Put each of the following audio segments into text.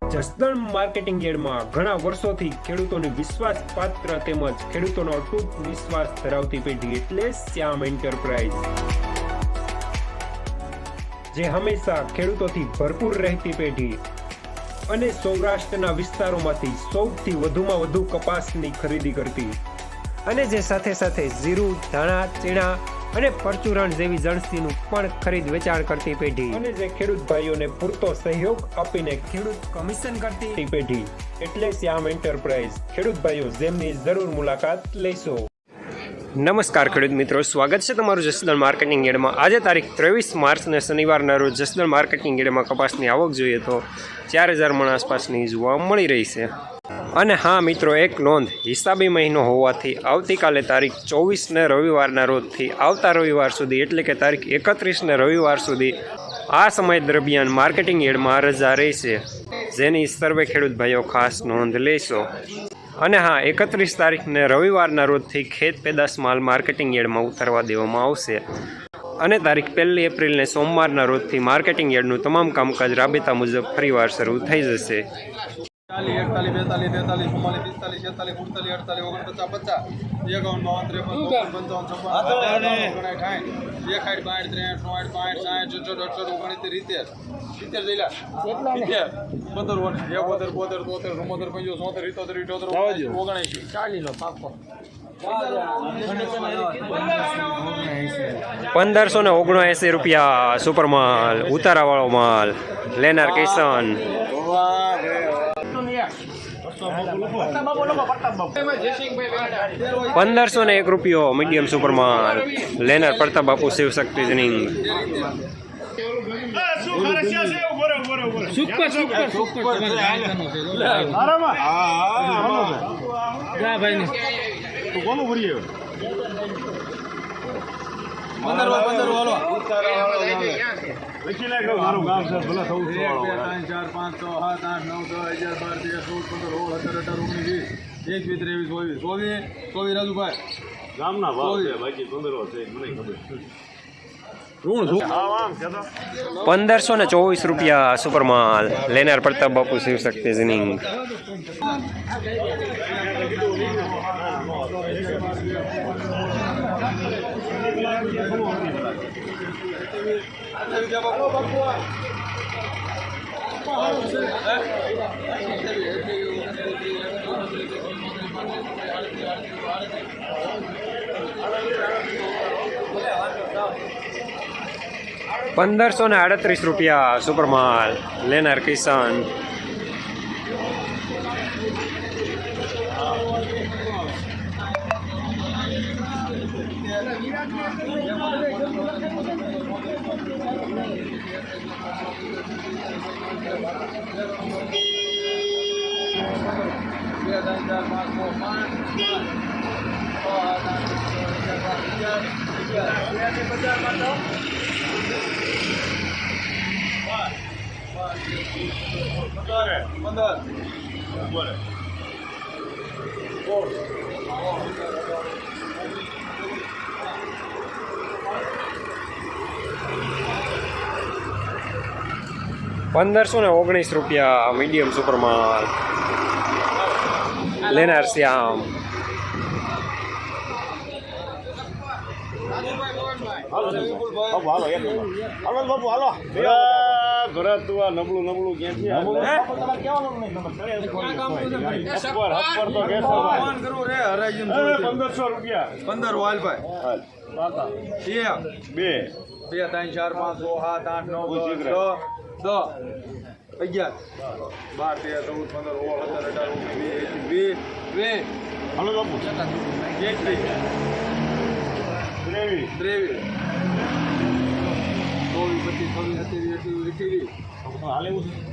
Jasdan marketing યાર્ડમાં ઘણા વર્ષોથી ખેડૂતોની વિશ્વાસપાત્ર તેમજ ખેડૂતોનો અતૂટ વિશ્વાસ ધરાવતી પેઢી એટલે શ્યામ એન્ટરપ્રાઇઝ, જે હંમેશા ખેડૂતોથી ભરપૂર રહેતી પેઢી અને સૌરાષ્ટ્રના વિસ્તારોમાંથી સૌથી વધુમાં વધુ કપાસની ખરીદી કરતી અને જે સાથે સાથે જીરું, ધાણા, ચીણા અને પરચુરણ જેવી જણસીનું પણ ખરીદ વેચાણ કરતી પેઢી અને જે ખેડૂત ભાઈઓને પૂરતો સહયોગ આપીને ખેડૂત કમિશન કરતી પેઢી એટલે શ્યામ એન્ટરપ્રાઇઝ. ખેડૂત ભાઈઓ જેમની જરૂર મુલાકાત લેશો. નમસ્કાર ખેડૂત મિત્રો, સ્વાગત છે તમારું જસદણ માર્કેટિંગ યાર્ડમાં. આજે તારીખ 23 માર્ચને શનિવારના રોજ જસદણ માર્કેટિંગ યાર્ડમાં કપાસની આવક જોઈએ તો 4000 મણ આસપાસની જોવા મળી રહી છે. અને હા મિત્રો, એક નોંધ, હિસાબી મહિનો હોવાથી આવતીકાલે તારીખ 24ને રવિવારના રોજથી આવતા રવિવાર સુધી એટલે કે તારીખ 31ને રવિવાર સુધી આ સમય દરમિયાન માર્કેટિંગ યાર્ડમાં રજા રહેશે, જેની સર્વે ખેડૂત ભાઈઓ ખાસ નોંધ લેશો. અને હા, 31 તારીખને રવિવારના રોજથી ખેત પેદાશ માલ માર્કેટિંગ યાર્ડમાં ઉતારવા દેવામાં આવશે અને તારીખ 1 એપ્રિલને સોમવારના રોજથી માર્કેટિંગ યાર્ડનું તમામ કામકાજ રાબેતા મુજબ ફરીવાર શરૂ થઈ જશે. 41, 42, 43, 44, 45, 46, 47, 48, 49, 1579 રૂપિયા સુપરમાલ, ઉતારાવાળો માલ, લેનાર કિશન. 1501 રૂપિયો મીડિયમ સુપરમાલ, લેનાર પ્રતાપ બાપુ શિવશક્તિ જનિંગ. 1524 રૂપિયા સુપરમાલ, લેનાર પ્રતાપ બાપુ શિવશક્તિ જનિંગ. 1538 રૂપિયા સુપરમાલ, લેનાર કિસાન. 1519 રૂપિયા મીડિયમ સુપરમાલ, લેનાર શ્યામ. 1500 રૂપિયા 15 વાલ ભાઈ 2 3 4 5 6 7 8 9 10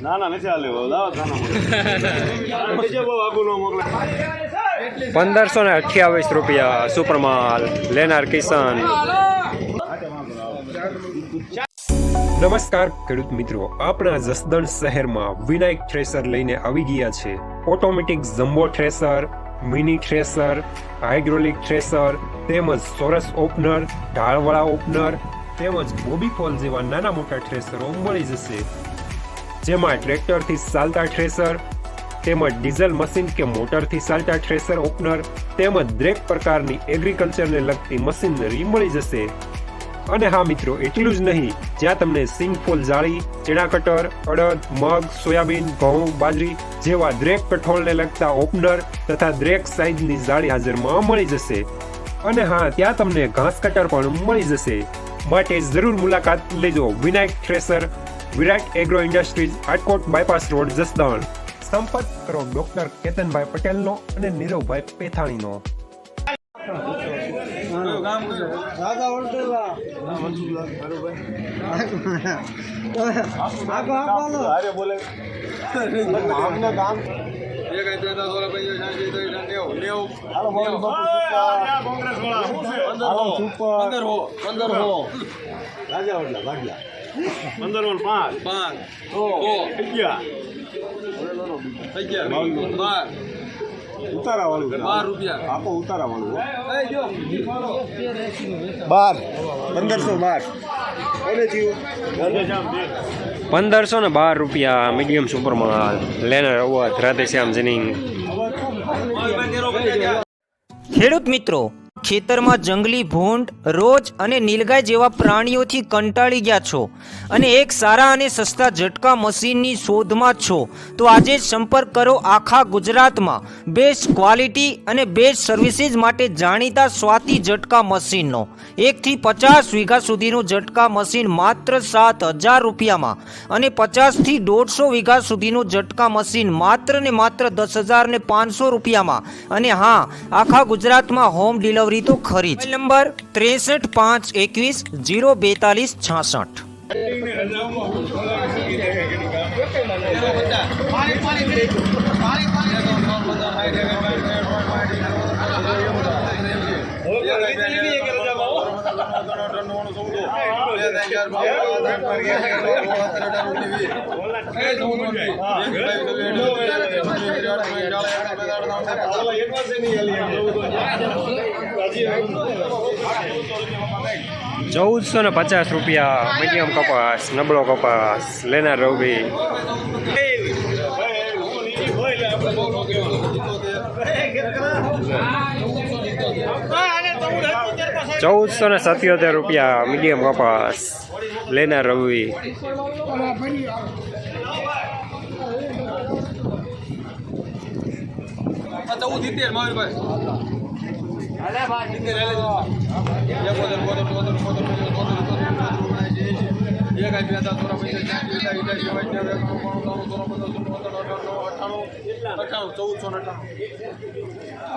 11 12 1528 રૂપિયા સુપરમાલ, લેનાર કિશન. નમસ્કાર ખેડૂત મિત્રો, આપણા જસદણ શહેરમાં વિનાયક થ્રેસર લઈને આવી ગયા છે. Automatic jumbo thresher, mini thresher, hydraulic thresher તેમજ સોરસ ઓપનર, ઢાળવાળા ઓપનર તેમજ બોબી ફોલ જેવા નાના મોટા થ્રેસરો મળી જશે. જેમાં ટ્રેક્ટરથી ચાલતા થ્રેસર તેમજ ડીઝલ મશીન કે મોટરથી ચાલતા થ્રેસર ઓપનર તેમજ દરેક પ્રકારની એગ્રીકલ્ચરને લગતી મશીનરી મળી જશે. અને હા મિત્રો, એટલું જ નહીં, જ્યાં તમને સિંગફોલ જાળી, ચણા કટર, અડદ, મગ, સોયાબીન, ઘઉં, બાજરી જેવા દરેક કઠોળને લગતા ઓપનર તથા દરેક સાઇઝની જાળી હાજરમાં મળી જશે. અને હા, ત્યાં તમને ઘાસ કટર પણ મળી જશે. માટે જરૂર મુલાકાત લેજો Vinayak thresher, Virat agro industries, Rajkot bypass road, Jasdan. સંપર્ક કરો ડોક્ટર કેતનભાઈ પટેલનો અને નીરવભાઈ પેથાણીનો. ઉતારા વાળું 12 રૂપિયા આપો. ઉતારા વાળું 1512 રૂપિયા મીડિયમ સુપરમાં લેનર અવધ રાધેશ્યામ જનિંગ. ખેડૂત મિત્રો, ખેતરમાં જંગલી ભૂંડ, રોજ અને નીલગાય જેવા પ્રાણીઓથી કંટાળી ગયા છો અને એક સારા અને સસ્તા ઝટકા મશીનની શોધમાં છો તો આજે જ સંપર્ક કરો આખા ગુજરાતમાં બેસ્ટ ક્વોલિટી અને બેસ્ટ સર્વિસીસ માટે જાણીતા સ્વાતિ ઝટકા મશીનનો. 1 થી 50 વીઘા સુધીનું ઝટકા મશીન માત્ર 7,000 રૂપિયામાં અને 50 થી 150 વીઘા સુધીનું ઝટકા મશીન માત્ર ને માત્ર 10,500 રૂપિયામાં. અને હા, આખા ગુજરાતમાં હોમ ડિલિવરી તો ખરી જ. નંબર 6351204266. ₹1450 રૂપિયા મીડિયમ કપાસ, નબળો કપાસ, લેનાર રવિ. 1477 રૂપિયા મીડિયમ કપાસ, લેનાર રવિ.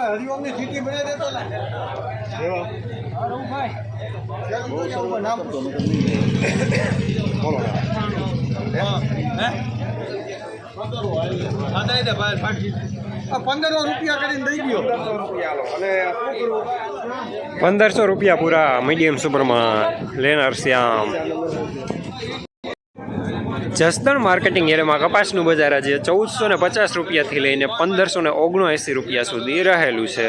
હરિઓમની સ્થિતિ બને દેતો ₹1500 પૂરા મીડિયમ સુપરમાં, લેનાર શ્યામ. જસદણ માર્કેટિંગ એરિયામાં કપાસનું બજાર આજે ₹1450 રૂપિયાથી લઈને ₹1579 રૂપિયા સુધી રહેલું છે.